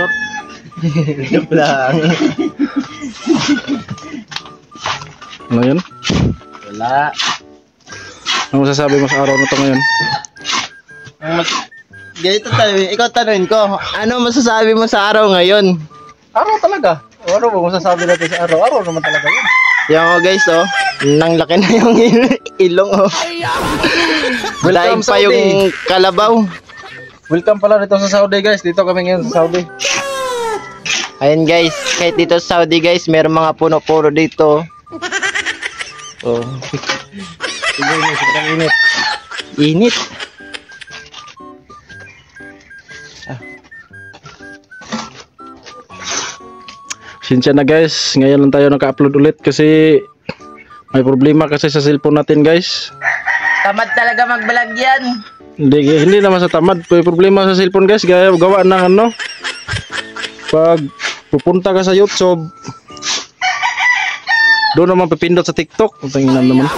charot. Joke lang. Ano yun? Wala. Ano masasabi mo sa araw na to ngayon? Ganito tayo, ikaw tanungin ko, ano masasabi mo sa araw ngayon? Araw talaga. Ano ba masasabi natin sa araw? Araw naman talaga yun. Yan o guys, oh. Nang laki na yung ilong, oh. Daig pa Saudi. yung kalabaw. Welcome pala dito sa Saudi guys. Dito kami ngayon sa Saudi. Ayan guys, kahit dito sa Saudi guys, meron mga puno-puno dito. Oh. Sobrang init. Init. Sinsya na guys. Ngayon lang tayo naka-upload ulit kasi may problema kasi sa cellphone natin guys. Tamad talaga mag-vlog yan. Hindi naman sa tamad. May problema sa cellphone guys. Gaya gawa ng ano. Pag pupunta ka sa YouTube, doon naman pipindot sa TikTok. Ang tanginan naman.